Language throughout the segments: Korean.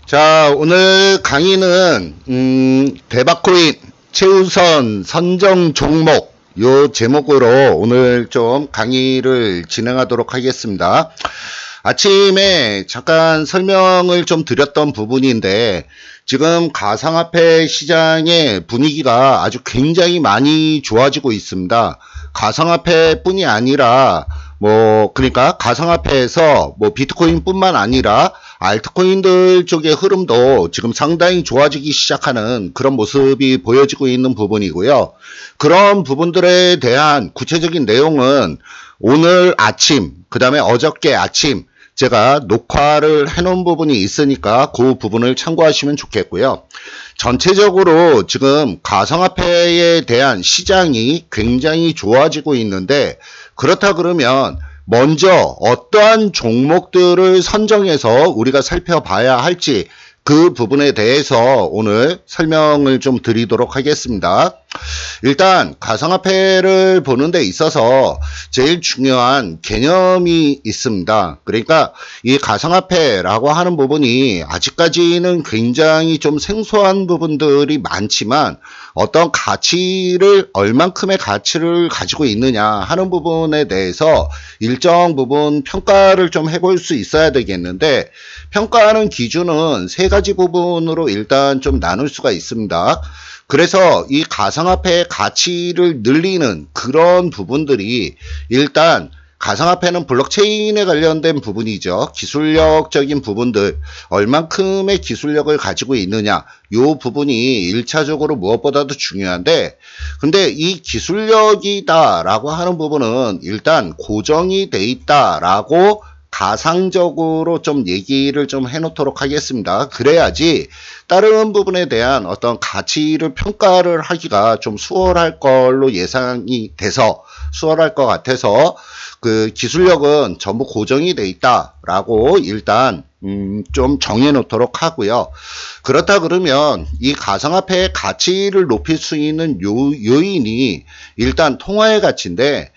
자, 오늘 강의는 대박코인 최우선 선정 종목 요 제목으로 오늘 좀 강의를 진행하도록 하겠습니다. 아침에 잠깐 설명을 좀 드렸던 부분인데 지금 가상화폐 시장의 분위기가 아주 굉장히 많이 좋아지고 있습니다. 가상화폐뿐이 아니라 그러니까 가상화폐에서 비트코인뿐만 아니라 알트코인들 쪽의 흐름도 지금 상당히 좋아지기 시작하는 그런 모습이 보여지고 있는 부분이고요. 그런 부분들에 대한 구체적인 내용은 오늘 아침, 그 다음에 어저께 아침 제가 녹화를 해놓은 부분이 있으니까 그 부분을 참고하시면 좋겠고요. 전체적으로 지금 가상화폐에 대한 시장이 굉장히 좋아지고 있는데 그렇다 그러면 먼저 어떠한 종목들을 선정해서 우리가 살펴봐야 할지 그 부분에 대해서 오늘 설명을 좀 드리도록 하겠습니다. 일단 가상화폐를 보는 데 있어서 제일 중요한 개념이 있습니다. 그러니까 이 가상화폐라고 하는 부분이 아직까지는 굉장히 좀 생소한 부분들이 많지만 어떤 가치를 얼만큼의 가치를 가지고 있느냐 하는 부분에 대해서 일정 부분 평가를 좀 해볼 수 있어야 되겠는데 평가하는 기준은 세 가지 부분으로 일단 좀 나눌 수가 있습니다. 그래서 이 가상화폐의 가치를 늘리는 그런 부분들이 일단 가상화폐는 블록체인에 관련된 부분이죠. 기술력적인 부분들, 얼만큼의 기술력을 가지고 있느냐, 요 부분이 1차적으로 무엇보다도 중요한데, 근데 이 기술력이다라고 하는 부분은 일단 고정이 돼 있다라고 가상적으로 좀 얘기를 좀 해놓도록 하겠습니다. 그래야지 다른 부분에 대한 어떤 가치를 평가를 하기가 좀 수월할 걸로 예상이 돼서 수월할 것 같아서 그 기술력은 전부 고정이 돼 있다라고 일단 좀 정해놓도록 하고요. 그렇다 그러면 이 가상화폐의 가치를 높일 수 있는 요인이 일단 통화의 가치인데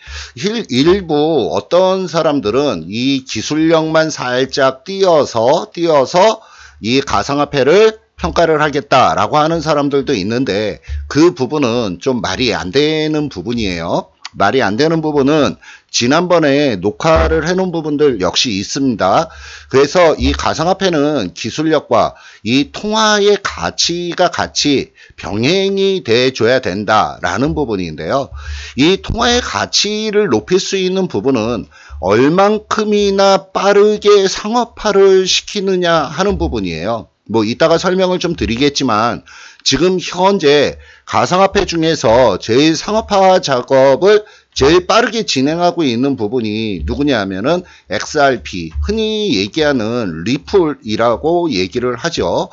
일부 어떤 사람들은 이 기술력만 살짝 띄어서 이 가상화폐를 평가를 하겠다라고 하는 사람들도 있는데 그 부분은 좀 말이 안 되는 부분이에요. 말이 안 되는 부분은 지난번에 녹화를 해놓은 부분들 역시 있습니다. 그래서 이 가상화폐는 기술력과 이 통화의 가치가 같이 병행이 돼줘야 된다라는 부분인데요. 이 통화의 가치를 높일 수 있는 부분은 얼만큼이나 빠르게 상업화를 시키느냐 하는 부분이에요. 이따가 설명을 좀 드리겠지만 지금 현재 가상화폐 중에서 제일 상업화 작업을 제일 빠르게 진행하고 있는 부분이 누구냐 하면은 XRP, 흔히 얘기하는 리플이라고 얘기를 하죠.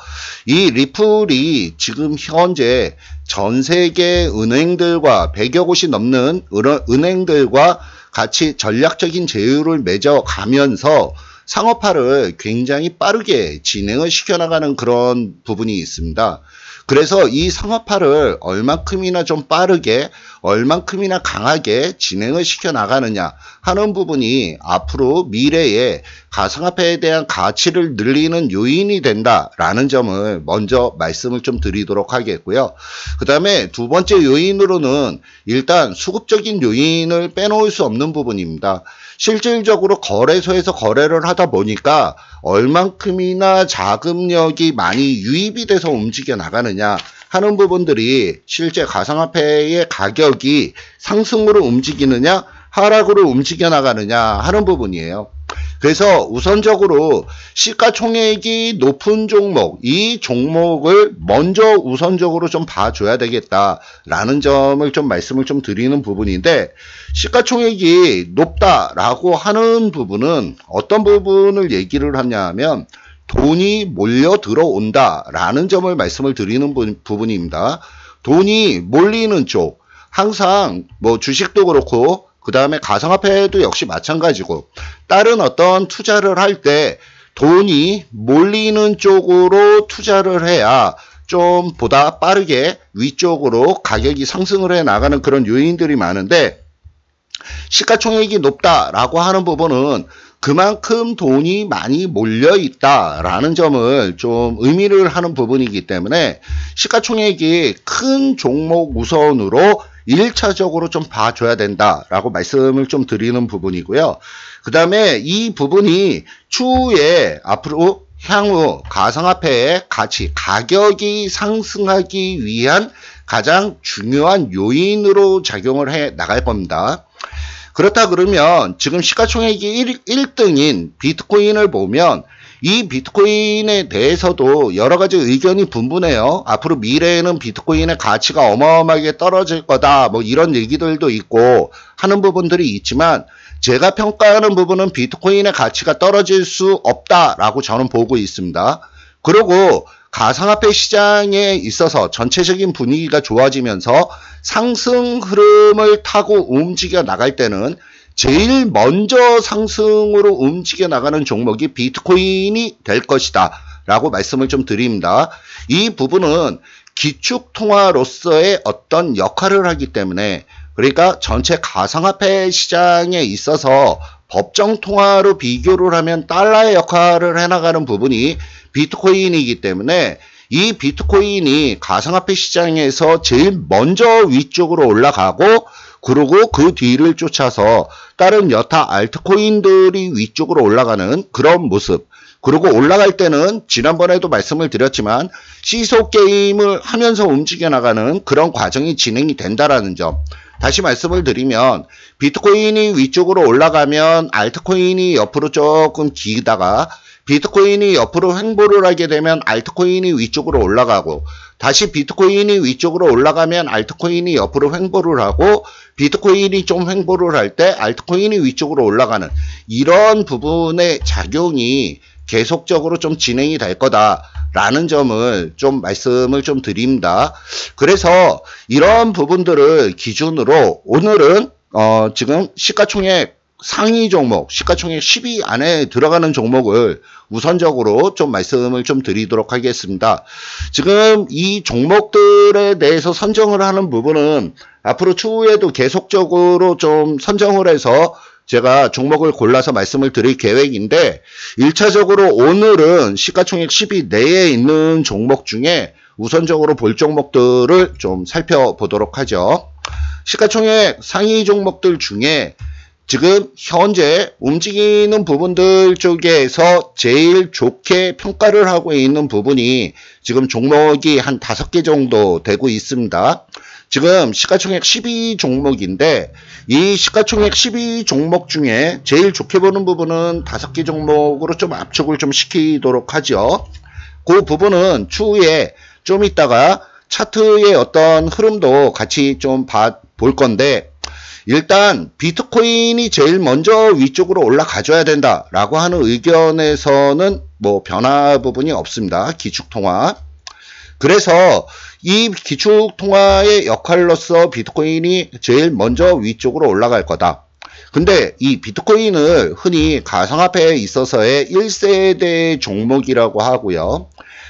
이 리플이 지금 현재 전 세계 은행들과 100여 곳이 넘는 은행들과 같이 전략적인 제휴를 맺어가면서 상업화를 굉장히 빠르게 진행을 시켜나가는 그런 부분이 있습니다. 그래서 이 상업화를 얼만큼이나 좀 빠르게 얼만큼이나 강하게 진행을 시켜나가느냐 하는 부분이 앞으로 미래에 가상화폐에 대한 가치를 늘리는 요인이 된다라는 점을 먼저 말씀을 좀 드리도록 하겠고요. 그 다음에 두 번째 요인으로는 일단 수급적인 요인을 빼놓을 수 없는 부분입니다. 실질적으로 거래소에서 거래를 하다 보니까 얼만큼이나 자금력이 많이 유입이 돼서 움직여 나가느냐 하는 부분들이 실제 가상화폐의 가격이 상승으로 움직이느냐 하락으로 움직여 나가느냐 하는 부분이에요. 그래서 우선적으로 시가총액이 높은 종목, 이 종목을 먼저 우선적으로 좀 봐줘야 되겠다라는 점을 좀 말씀을 좀 드리는 부분인데 시가총액이 높다라고 하는 부분은 어떤 부분을 얘기를 하냐 하면 돈이 몰려 들어온다라는 점을 말씀을 드리는 부분입니다. 돈이 몰리는 쪽, 항상 주식도 그렇고 그 다음에 가상화폐도 역시 마찬가지고 다른 어떤 투자를 할 때 돈이 몰리는 쪽으로 투자를 해야 좀 보다 빠르게 위쪽으로 가격이 상승을 해 나가는 그런 요인들이 많은데 시가총액이 높다라고 하는 부분은 그만큼 돈이 많이 몰려 있다라는 점을 좀 의미를 하는 부분이기 때문에 시가총액이 큰 종목 우선으로 1차적으로 좀 봐줘야 된다라고 말씀을 좀 드리는 부분이고요. 그 다음에 이 부분이 추후에 앞으로 향후 가상화폐의 가격이 상승하기 위한 가장 중요한 요인으로 작용을 해 나갈 겁니다. 그렇다 그러면 지금 시가총액이 1등인 비트코인을 보면 이 비트코인에 대해서도 여러 가지 의견이 분분해요. 앞으로 미래에는 비트코인의 가치가 어마어마하게 떨어질 거다, 뭐 이런 얘기들도 있고 하는 부분들이 있지만 제가 평가하는 부분은 비트코인의 가치가 떨어질 수 없다라고 저는 보고 있습니다. 그리고 가상화폐 시장에 있어서 전체적인 분위기가 좋아지면서 상승 흐름을 타고 움직여 나갈 때는 제일 먼저 상승으로 움직여 나가는 종목이 비트코인이 될 것이다 라고 말씀을 좀 드립니다. 이 부분은 기축통화로서의 어떤 역할을 하기 때문에, 그러니까 전체 가상화폐 시장에 있어서 법정통화로 비교를 하면 달러의 역할을 해나가는 부분이 비트코인이기 때문에 이 비트코인이 가상화폐 시장에서 제일 먼저 위쪽으로 올라가고, 그리고 그 뒤를 쫓아서 다른 여타 알트코인들이 위쪽으로 올라가는 그런 모습. 그리고 올라갈 때는 지난번에도 말씀을 드렸지만 시소 게임을 하면서 움직여 나가는 그런 과정이 진행이 된다라는 점. 다시 말씀을 드리면 비트코인이 위쪽으로 올라가면 알트코인이 옆으로 조금 기다가, 비트코인이 옆으로 횡보를 하게 되면 알트코인이 위쪽으로 올라가고, 다시 비트코인이 위쪽으로 올라가면 알트코인이 옆으로 횡보를 하고, 비트코인이 좀 횡보를 할 때 알트코인이 위쪽으로 올라가는 이런 부분의 작용이 계속적으로 좀 진행이 될 거다라는 점을 좀 말씀을 좀 드립니다. 그래서 이런 부분들을 기준으로 오늘은 지금 시가총액 상위 종목, 시가총액 10위 안에 들어가는 종목을 우선적으로 좀 말씀을 좀 드리도록 하겠습니다. 지금 이 종목들에 대해서 선정을 하는 부분은 앞으로 추후에도 계속적으로 좀 선정을 해서 제가 종목을 골라서 말씀을 드릴 계획인데, 1차적으로 오늘은 시가총액 10위 내에 있는 종목 중에 우선적으로 볼 종목들을 좀 살펴보도록 하죠. 시가총액 상위 종목들 중에 지금 현재 움직이는 부분들 쪽에서 제일 좋게 평가를 하고 있는 부분이 지금 종목이 한 5개 정도 되고 있습니다. 지금 시가총액 12 종목인데 이 시가총액 12 종목 중에 제일 좋게 보는 부분은 5개 종목으로 좀 압축을 좀 시키도록 하죠. 그 부분은 추후에 좀 이따가 차트의 어떤 흐름도 같이 좀 볼 건데, 일단 비트코인이 제일 먼저 위쪽으로 올라가줘야 된다라고 하는 의견에서는 뭐 변화 부분이 없습니다. 기축통화. 그래서 이 기축통화의 역할로서 비트코인이 제일 먼저 위쪽으로 올라갈 거다. 근데 이 비트코인을 흔히 가상화폐에 있어서의 1세대 종목이라고 하고요.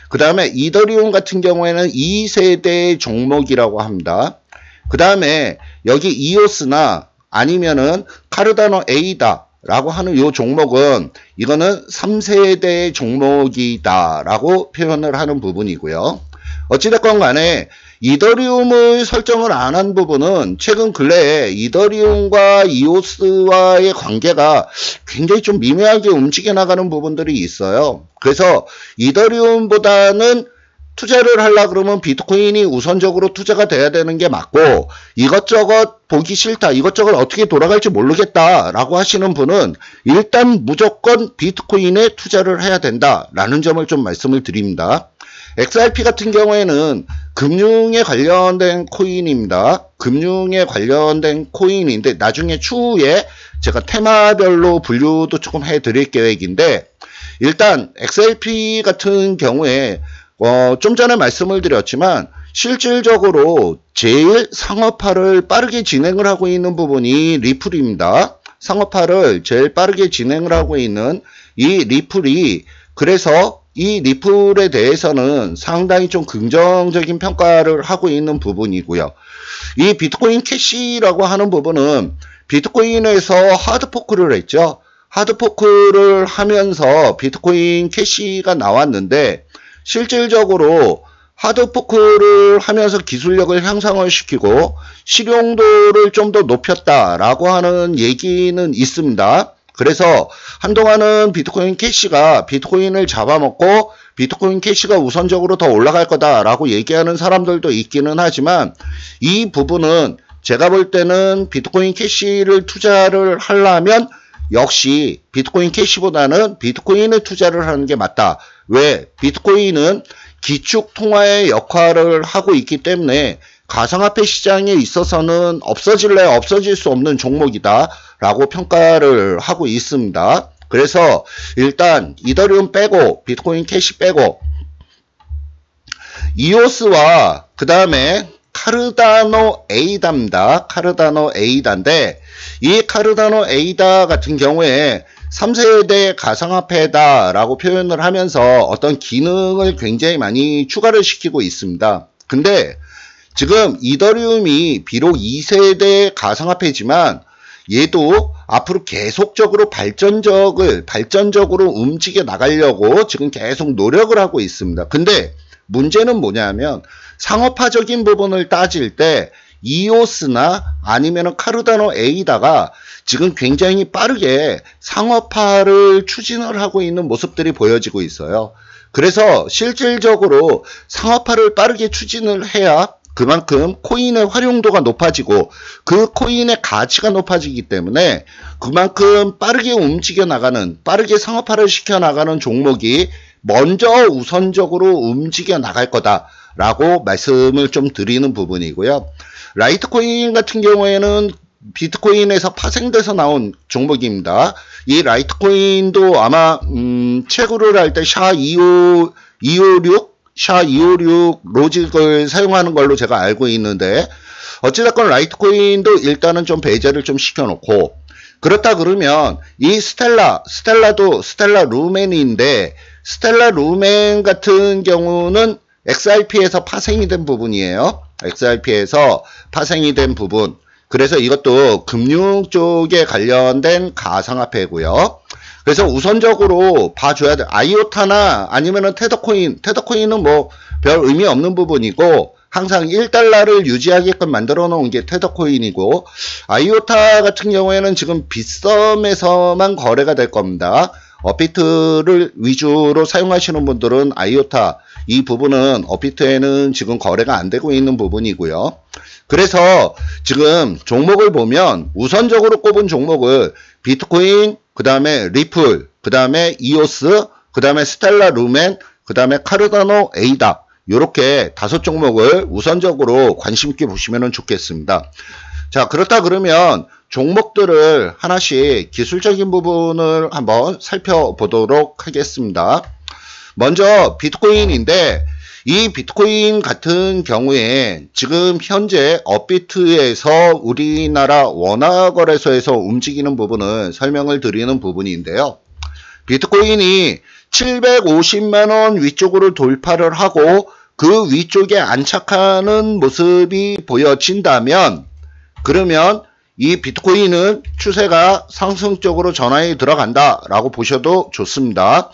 그 다음에 이더리움 같은 경우에는 2세대 종목이라고 합니다. 그 다음에 여기 이오스나 아니면은 카르다노 에이다 라고 하는 요 종목은 이거는 3세대 종목이다 라고 표현을 하는 부분이고요. 어찌됐건 간에 이더리움을 설정을 안 한 부분은 최근 근래에 이더리움과 이오스와의 관계가 굉장히 좀 미묘하게 움직여 나가는 부분들이 있어요. 그래서 이더리움보다는 투자를 하려 그러면 비트코인이 우선적으로 투자가 돼야 되는 게 맞고, 이것저것 보기 싫다, 이것저것 어떻게 돌아갈지 모르겠다 라고 하시는 분은 일단 무조건 비트코인에 투자를 해야 된다라는 점을 좀 말씀을 드립니다. XRP 같은 경우에는 금융에 관련된 코인입니다. 금융에 관련된 코인인데 나중에 추후에 제가 테마별로 분류도 조금 해드릴 계획인데, 일단 XRP 같은 경우에 좀 전에 말씀을 드렸지만 실질적으로 제일 상업화를 빠르게 진행을 하고 있는 부분이 리플입니다. 상업화를 제일 빠르게 진행을 하고 있는 이 리플이, 그래서 이 리플에 대해서는 상당히 좀 긍정적인 평가를 하고 있는 부분이고요. 이 비트코인 캐시라고 하는 부분은 비트코인에서 하드포크를 했죠. 하드포크를 하면서 비트코인 캐시가 나왔는데 실질적으로 하드포크를 하면서 기술력을 향상을 시키고 실용도를 좀 더 높였다라고 하는 얘기는 있습니다. 그래서 한동안은 비트코인 캐시가 비트코인을 잡아먹고 비트코인 캐시가 우선적으로 더 올라갈 거다라고 얘기하는 사람들도 있기는 하지만 이 부분은 제가 볼 때는 비트코인 캐시를 투자를 하려면 역시 비트코인 캐시보다는 비트코인에 투자를 하는 게 맞다. 왜? 비트코인은 기축 통화의 역할을 하고 있기 때문에 가상화폐 시장에 있어서는 없어질래 없어질 수 없는 종목이다 라고 평가를 하고 있습니다. 그래서 일단 이더리움 빼고 비트코인 캐시 빼고 이오스와 그 다음에 카르다노 에이다입니다. 카르다노 에이다인데 이 카르다노 에이다 같은 경우에 3세대 가상화폐다 라고 표현을 하면서 어떤 기능을 굉장히 많이 추가를 시키고 있습니다. 근데 지금 이더리움이 비록 2세대 가상화폐지만 얘도 앞으로 계속적으로 발전적으로 움직여 나가려고 지금 계속 노력을 하고 있습니다. 근데 문제는 뭐냐면 상업화적인 부분을 따질 때 이오스나 아니면 카르다노 에이다가 지금 굉장히 빠르게 상업화를 추진을 하고 있는 모습들이 보여지고 있어요. 그래서 실질적으로 상업화를 빠르게 추진을 해야 그만큼 코인의 활용도가 높아지고 그 코인의 가치가 높아지기 때문에 그만큼 빠르게 움직여 나가는, 빠르게 상업화를 시켜 나가는 종목이 먼저 우선적으로 움직여 나갈 거다라고 말씀을 좀 드리는 부분이고요. 라이트코인 같은 경우에는 비트코인에서 파생돼서 나온 종목입니다. 이 라이트코인도 아마 채굴을 할 때 샤256 로직을 사용하는 걸로 제가 알고 있는데 어찌됐건 라이트코인도 일단은 좀 배제를 좀 시켜놓고 그렇다 그러면 이 스텔라도 스텔라 루멘인데 스텔라 루멘 같은 경우는 XRP에서 파생이 된 부분이에요. XRP에서 파생이 된 부분. 그래서 이것도 금융 쪽에 관련된 가상화폐고요. 그래서 우선적으로 봐줘야 돼. 아이오타나 아니면은 테더코인은 뭐 별 의미 없는 부분이고 항상 1달러를 유지하게끔 만들어 놓은 게 테더코인이고 아이오타 같은 경우에는 지금 빗썸에서만 거래가 될 겁니다. 업비트를 위주로 사용하시는 분들은 아이오타 이 부분은 업비트에는 지금 거래가 안 되고 있는 부분이고요. 그래서 지금 종목을 보면 우선적으로 꼽은 종목을 비트코인, 그 다음에 리플, 그 다음에 이오스, 그 다음에 스텔라 루멘, 그 다음에 카르다노 에이다 이렇게 5종목을 우선적으로 관심 있게 보시면 좋겠습니다. 자, 그렇다 그러면 종목들을 하나씩 기술적인 부분을 한번 살펴보도록 하겠습니다. 먼저 비트코인인데 이 비트코인 같은 경우에 지금 현재 업비트에서 우리나라 원화거래소에서 움직이는 부분을 설명을 드리는 부분인데요. 비트코인이 750만원 위쪽으로 돌파를 하고 그 위쪽에 안착하는 모습이 보여진다면 그러면 이 비트코인은 추세가 상승적으로 전환이 들어간다 라고 보셔도 좋습니다.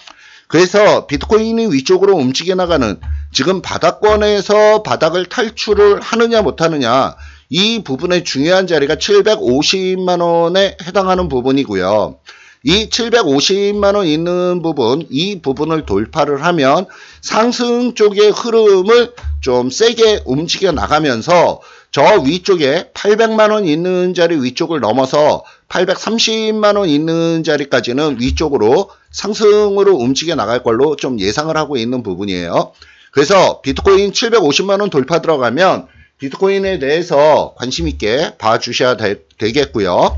그래서 비트코인이 위쪽으로 움직여 나가는 지금 바닥권에서 바닥을 탈출을 하느냐 못하느냐 이 부분의 중요한 자리가 750만원에 해당하는 부분이고요. 이 750만원 있는 부분, 이 부분을 돌파를 하면 상승 쪽의 흐름을 좀 세게 움직여 나가면서 저 위쪽에 800만원 있는 자리 위쪽을 넘어서 830만원 있는 자리까지는 위쪽으로 상승으로 움직여 나갈 걸로 좀 예상을 하고 있는 부분이에요. 그래서 비트코인 750만원 돌파 들어가면 비트코인에 대해서 관심 있게 봐주셔야 되겠고요.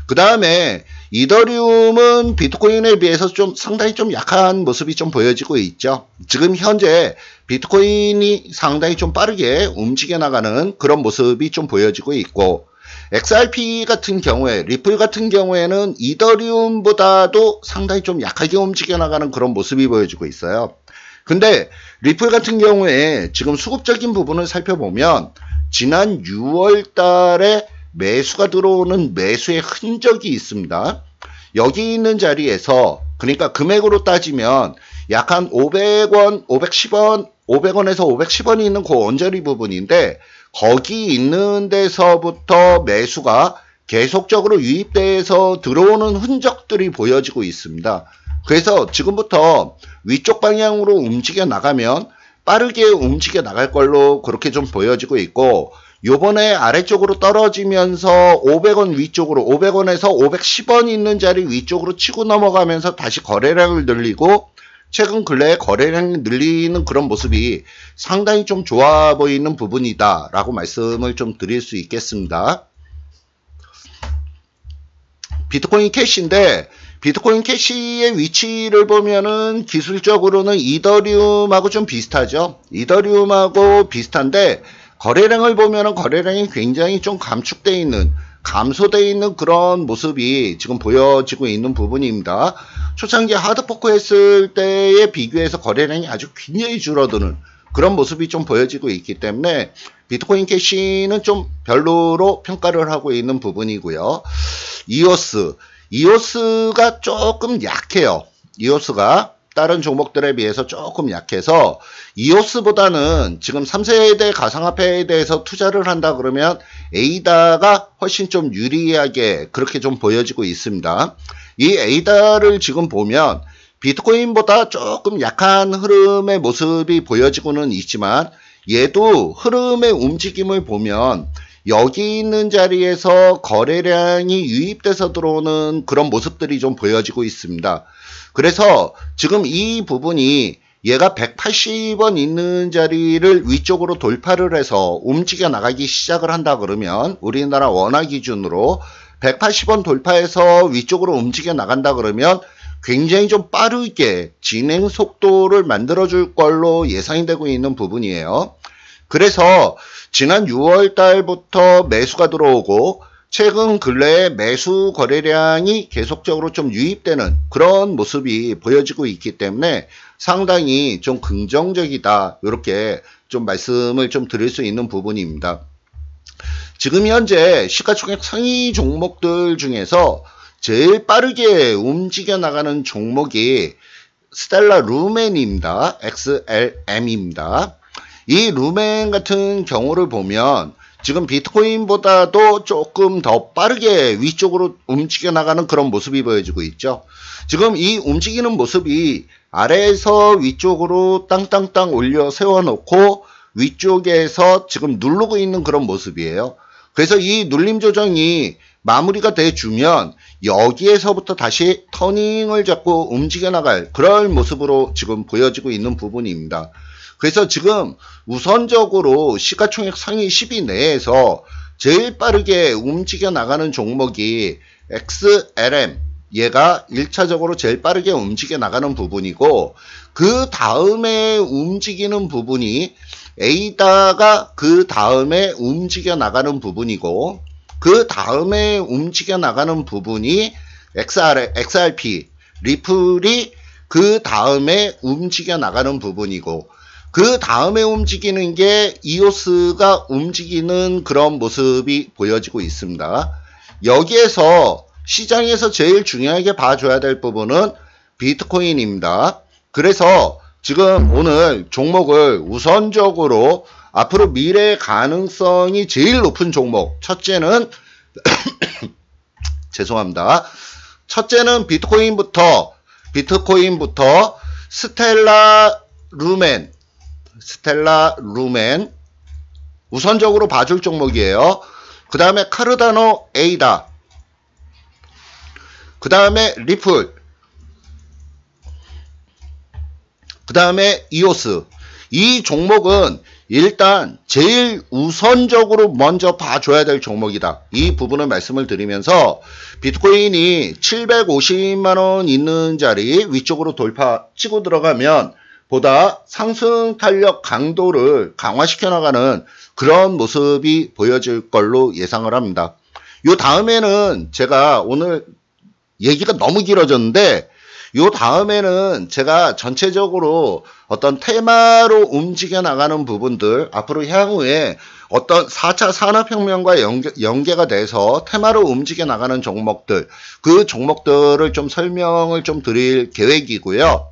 그 다음에 이더리움은 비트코인에 비해서 좀 상당히 좀 약한 모습이 좀 보여지고 있죠. 지금 현재 비트코인이 상당히 좀 빠르게 움직여 나가는 그런 모습이 좀 보여지고 있고 XRP 같은 경우에 리플 같은 경우에는 이더리움보다도 상당히 좀 약하게 움직여 나가는 그런 모습이 보여지고 있어요. 근데 리플 같은 경우에 지금 수급적인 부분을 살펴보면 지난 6월 달에 매수가 들어오는 매수의 흔적이 있습니다. 여기 있는 자리에서 그러니까 금액으로 따지면 약 한 500원, 510원, 500원에서 510원이 있는 그 언저리 부분인데 거기 있는 데서부터 매수가 계속적으로 유입돼서 들어오는 흔적들이 보여지고 있습니다. 그래서 지금부터 위쪽 방향으로 움직여 나가면 빠르게 움직여 나갈 걸로 그렇게 좀 보여지고 있고, 요번에 아래쪽으로 떨어지면서 500원 위쪽으로 500원에서 510원 있는 자리 위쪽으로 치고 넘어가면서 다시 거래량을 늘리고 최근 근래에 거래량이 늘리는 그런 모습이 상당히 좀 좋아 보이는 부분이다 라고 말씀을 좀 드릴 수 있겠습니다. 비트코인 캐시인데 비트코인 캐시의 위치를 보면은 기술적으로는 이더리움하고 좀 비슷하죠. 이더리움하고 비슷한데 거래량을 보면은 거래량이 굉장히 좀 감축되어 있는, 감소되어 있는 그런 모습이 지금 보여지고 있는 부분입니다. 초창기 하드포크 했을 때에 비교해서 거래량이 아주 굉장히 줄어드는 그런 모습이 좀 보여지고 있기 때문에 비트코인 캐시는 좀 별로로 평가를 하고 있는 부분이고요. 이오스가 조금 약해요. 이오스가 다른 종목들에 비해서 조금 약해서 이오스보다는 지금 3세대 가상화폐에 대해서 투자를 한다 그러면 에이다가 훨씬 좀 유리하게 그렇게 좀 보여지고 있습니다. 이 에이다를 지금 보면 비트코인보다 조금 약한 흐름의 모습이 보여지고는 있지만 얘도 흐름의 움직임을 보면 여기 있는 자리에서 거래량이 유입돼서 들어오는 그런 모습들이 좀 보여지고 있습니다. 그래서 지금 이 부분이 얘가 180원 있는 자리를 위쪽으로 돌파를 해서 움직여 나가기 시작을 한다 그러면 우리나라 원화 기준으로 180원 돌파해서 위쪽으로 움직여 나간다 그러면 굉장히 좀 빠르게 진행 속도를 만들어 줄 걸로 예상이 되고 있는 부분이에요. 그래서 지난 6월 달부터 매수가 들어오고 최근 근래에 매수 거래량이 계속적으로 좀 유입되는 그런 모습이 보여지고 있기 때문에 상당히 좀 긍정적이다, 이렇게 좀 말씀을 좀 드릴 수 있는 부분입니다. 지금 현재 시가총액 상위 종목들 중에서 제일 빠르게 움직여 나가는 종목이 스텔라 루멘입니다. XLM입니다. 이 루멘 같은 경우를 보면 지금 비트코인보다도 조금 더 빠르게 위쪽으로 움직여 나가는 그런 모습이 보여지고 있죠. 지금 이 움직이는 모습이 아래에서 위쪽으로 땅땅땅 올려 세워놓고 위쪽에서 지금 누르고 있는 그런 모습이에요. 그래서 이 눌림 조정이 마무리가 돼주면 여기에서부터 다시 터닝을 잡고 움직여 나갈 그런 모습으로 지금 보여지고 있는 부분입니다. 그래서 지금 우선적으로 시가총액 상위 10위 내에서 제일 빠르게 움직여 나가는 종목이 XLM, 얘가 1차적으로 제일 빠르게 움직여 나가는 부분이고, 그 다음에 움직이는 부분이 에이다가 그 다음에 움직여 나가는 부분이고, 그 다음에 움직여 나가는 부분이 XRP, 리플이 그 다음에 움직여 나가는 부분이고, 그 다음에 움직이는 게 이오스가 움직이는 그런 모습이 보여지고 있습니다. 여기에서 시장에서 제일 중요하게 봐줘야 될 부분은 비트코인입니다. 그래서 지금 오늘 종목을 우선적으로 앞으로 미래 가능성이 제일 높은 종목, 첫째는 죄송합니다. 첫째는 비트코인부터 스텔라 루멘 우선적으로 봐줄 종목이에요. 그 다음에 카르다노 에이다, 그 다음에 리플, 그 다음에 이오스. 이 종목은 일단 제일 우선적으로 먼저 봐줘야 될 종목이다, 이 부분을 말씀을 드리면서 비트코인이 750만원 있는 자리 위쪽으로 돌파 치고 들어가면 보다 상승 탄력 강도를 강화시켜 나가는 그런 모습이 보여질 걸로 예상을 합니다. 요 다음에는 제가 오늘 얘기가 너무 길어졌는데 요 다음에는 제가 전체적으로 어떤 테마로 움직여 나가는 부분들, 앞으로 향후에 어떤 4차 산업혁명과 연계가 돼서 테마로 움직여 나가는 종목들, 그 종목들을 좀 설명을 좀 드릴 계획이고요.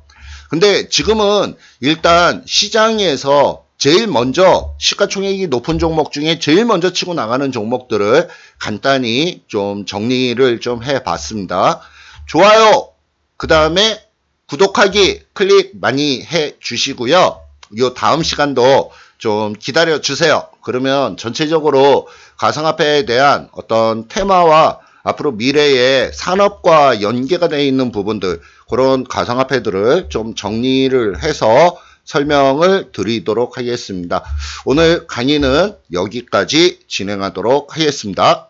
근데 지금은 일단 시장에서 제일 먼저 시가총액이 높은 종목 중에 제일 먼저 치고 나가는 종목들을 간단히 좀 정리를 좀 해봤습니다. 좋아요, 그 다음에 구독하기 클릭 많이 해 주시고요. 요 다음 시간도 좀 기다려 주세요. 그러면 전체적으로 가상화폐에 대한 어떤 테마와 앞으로 미래의 산업과 연계가 되어 있는 부분들, 그런 가상화폐들을 좀 정리를 해서 설명을 드리도록 하겠습니다. 오늘 강의는 여기까지 진행하도록 하겠습니다.